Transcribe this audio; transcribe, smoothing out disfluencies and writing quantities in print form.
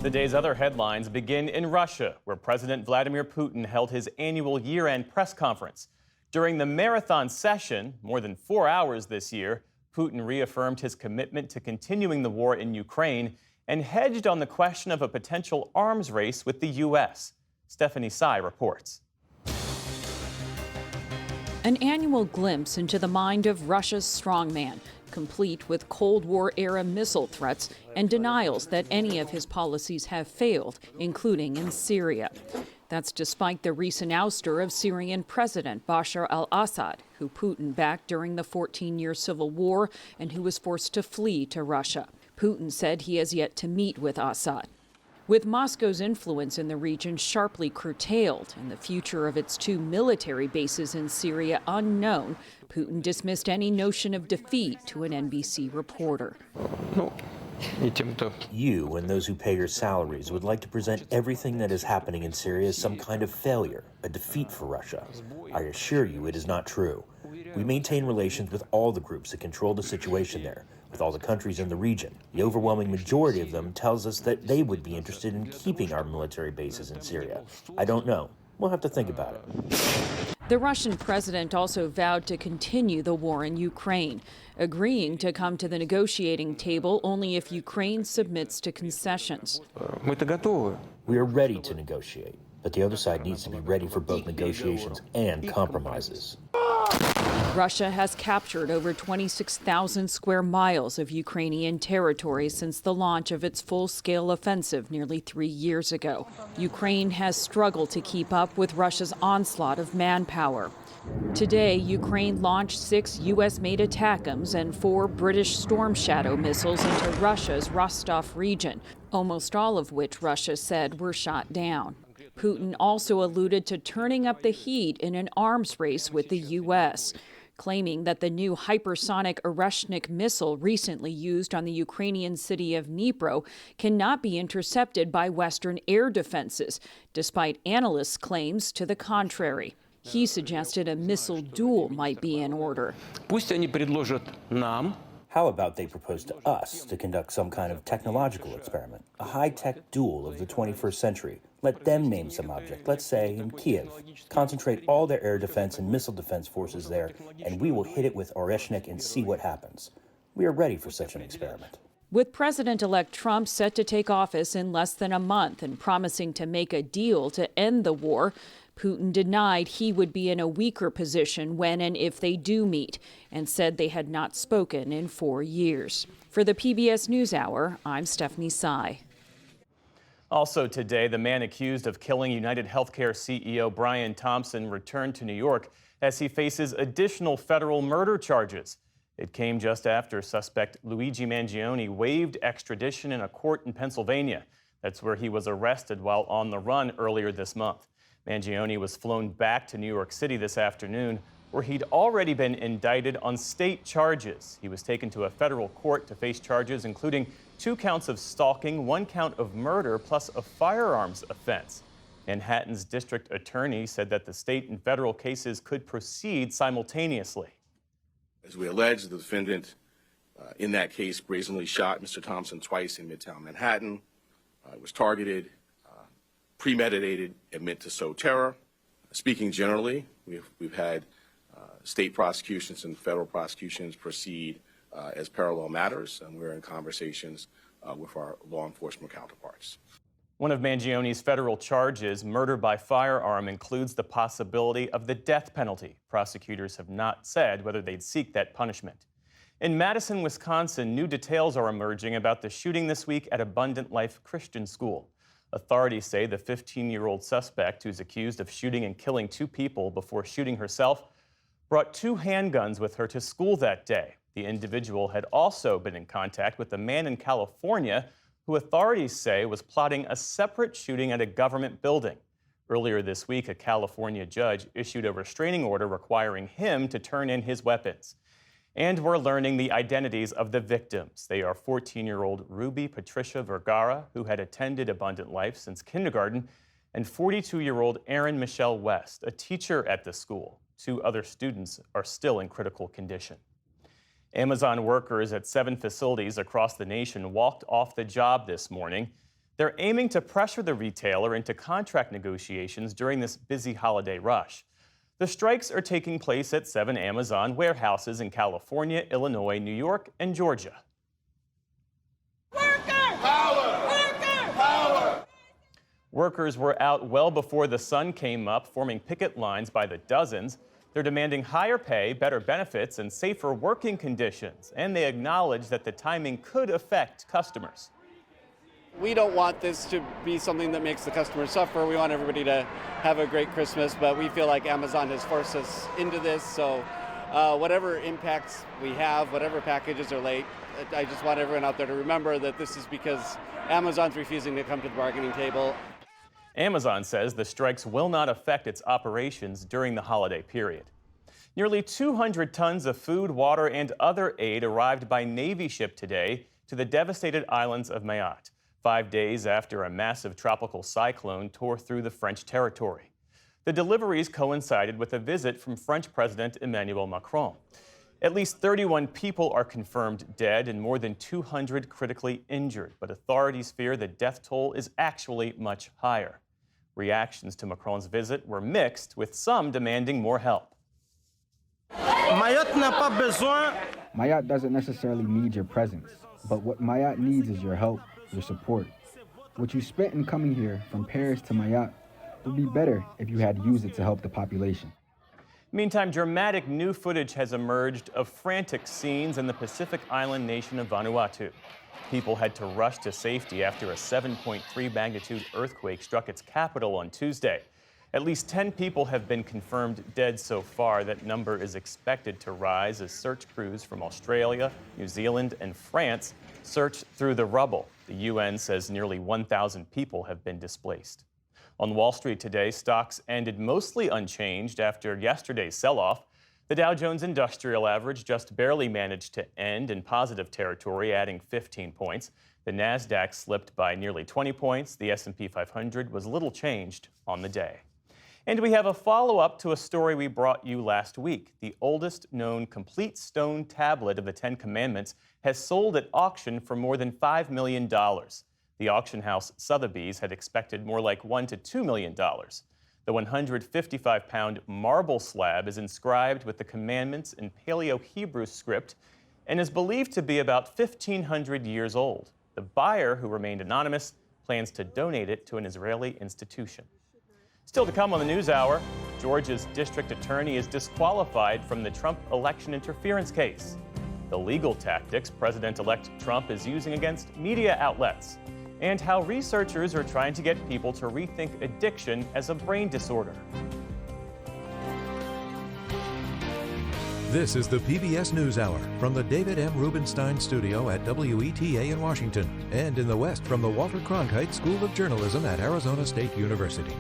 The day's other headlines begin in Russia, where President Vladimir Putin held his annual year-end press conference. During the marathon session, more than 4 hours this year, Putin reaffirmed his commitment to continuing the war in Ukraine and hedged on the question of a potential arms race with the U.S. Stephanie Tsai reports. An annual glimpse into the mind of Russia's strongman, complete with Cold War-era missile threats and denials that any of his policies have failed, including in Syria. That's despite the recent ouster of Syrian President Bashar al-Assad, who Putin backed during the 14-year civil war and who was forced to flee to Russia. Putin said he has yet to meet with Assad. With Moscow's influence in the region sharply curtailed and the future of its 2 military bases in Syria unknown, Putin dismissed any notion of defeat to an NBC reporter. You and those who pay your salaries would like to present everything that is happening in Syria as some kind of failure, a defeat for Russia. I assure you it is not true. We maintain relations with all the groups that control the situation there, with all the countries in the region. The overwhelming majority of them tells us that they would be interested in keeping our military bases in Syria. I don't know. We'll have to think about it. The Russian president also vowed to continue the war in Ukraine, agreeing to come to the negotiating table only if Ukraine submits to concessions. We are ready to negotiate, but the other side needs to be ready for both negotiations and compromises. Russia has captured over 26,000 square miles of Ukrainian territory since the launch of its full-scale offensive nearly 3 years ago. Ukraine has struggled to keep up with Russia's onslaught of manpower. Today, Ukraine launched 6 U.S.-made ATACMS and 4 British Storm Shadow missiles into Russia's Rostov region, almost all of which Russia said were shot down. Putin also alluded to turning up the heat in an arms race with the U.S., claiming that the new hypersonic Oreshnik missile recently used on the Ukrainian city of Dnipro cannot be intercepted by Western air defenses, despite analysts' claims to the contrary. He suggested a missile duel might be in order. How about they propose to us to conduct some kind of technological experiment, a high-tech duel of the 21st century? Let them name some object, let's say in Kiev. Concentrate all their air defense and missile defense forces there, and we will hit it with Oreshnik and see what happens. We are ready for such an experiment. With President-elect Trump set to take office in less than a month and promising to make a deal to end the war, Putin denied he would be in a weaker position when and if they do meet, and said they had not spoken in 4 years. For the PBS NewsHour, I'm Stephanie Tsai. Also today, the man accused of killing United Healthcare CEO Brian Thompson returned to New York as he faces additional federal murder charges. It came just after suspect Luigi Mangione waived extradition in a court in Pennsylvania. That's where he was arrested while on the run earlier this month. Mangione was flown back to New York City this afternoon, where he'd already been indicted on state charges. He was taken to a federal court to face charges including 2 counts of stalking, 1 count of murder, plus a firearms offense. Manhattan's district attorney said that the state and federal cases could proceed simultaneously. As we allege, the defendant in that case brazenly shot Mr. Thompson twice in Midtown Manhattan. It was targeted, premeditated, and meant to sow terror. Speaking generally, we've had state prosecutions and federal prosecutions proceed as parallel matters, and we're in conversations with our law enforcement counterparts. One of Mangione's federal charges, murder by firearm, includes the possibility of the death penalty. Prosecutors have not said whether they'd seek that punishment. In Madison, Wisconsin, new details are emerging about the shooting this week at Abundant Life Christian School. Authorities say the 15-year-old suspect, who's accused of shooting and killing 2 people before shooting herself, brought 2 handguns with her to school that day. The individual had also been in contact with a man in California who authorities say was plotting a separate shooting at a government building. Earlier this week, a California judge issued a restraining order requiring him to turn in his weapons. And we're learning the identities of the victims. They are 14-year-old Ruby Patricia Vergara, who had attended Abundant Life since kindergarten, and 42-year-old Erin Michelle West, a teacher at the school. 2 other students are still in critical condition. Amazon workers at 7 facilities across the nation walked off the job this morning. They're aiming to pressure the retailer into contract negotiations during this busy holiday rush. The strikes are taking place at 7 Amazon warehouses in California, Illinois, New York, and Georgia. Workers were out well before the sun came up, forming picket lines by the dozens. They're demanding higher pay, better benefits, and safer working conditions. And they acknowledge that the timing could affect customers. We don't want this to be something that makes the customers suffer. We want everybody to have a great Christmas, but we feel like Amazon has forced us into this. So whatever impacts we have, whatever packages are late, I just want everyone out there to remember that this is because Amazon's refusing to come to the bargaining table. Amazon says the strikes will not affect its operations during the holiday period. Nearly 200 tons of food, water, and other aid arrived by Navy ship today to the devastated islands of Mayotte, 5 days after a massive tropical cyclone tore through the French territory. The deliveries coincided with a visit from French President Emmanuel Macron. At least 31 people are confirmed dead and more than 200 critically injured, but authorities fear the death toll is actually much higher. Reactions to Macron's visit were mixed, with some demanding more help. Mayotte doesn't necessarily need your presence, but what Mayotte needs is your help, your support. What you spent in coming here from Paris to Mayotte would be better if you had used it to help the population. Meantime, dramatic new footage has emerged of frantic scenes in the Pacific island nation of Vanuatu. People had to rush to safety after a 7.3 magnitude earthquake struck its capital on Tuesday. At least 10 people have been confirmed dead so far. That number is expected to rise as search crews from Australia, New Zealand, and France search through the rubble. The UN says nearly 1,000 people have been displaced. On Wall Street today, stocks ended mostly unchanged after yesterday's sell-off. The Dow Jones Industrial Average just barely managed to end in positive territory, adding 15 points. The Nasdaq slipped by nearly 20 points. The S&P 500 was little changed on the day. And we have a follow-up to a story we brought you last week. The oldest known complete stone tablet of the Ten Commandments has sold at auction for more than $5 million. The auction house Sotheby's had expected more like $1 to $2 million. The 155-pound marble slab is inscribed with the commandments in Paleo-Hebrew script and is believed to be about 1,500 years old. The buyer, who remained anonymous, plans to donate it to an Israeli institution. Still to come on the NewsHour, Georgia's district attorney is disqualified from the Trump election interference case. The legal tactics President-elect Trump is using against media outlets, and how researchers are trying to get people to rethink addiction as a brain disorder. This is the PBS NewsHour from the David M. Rubenstein Studio at WETA in Washington, and in the West from the Walter Cronkite School of Journalism at Arizona State University.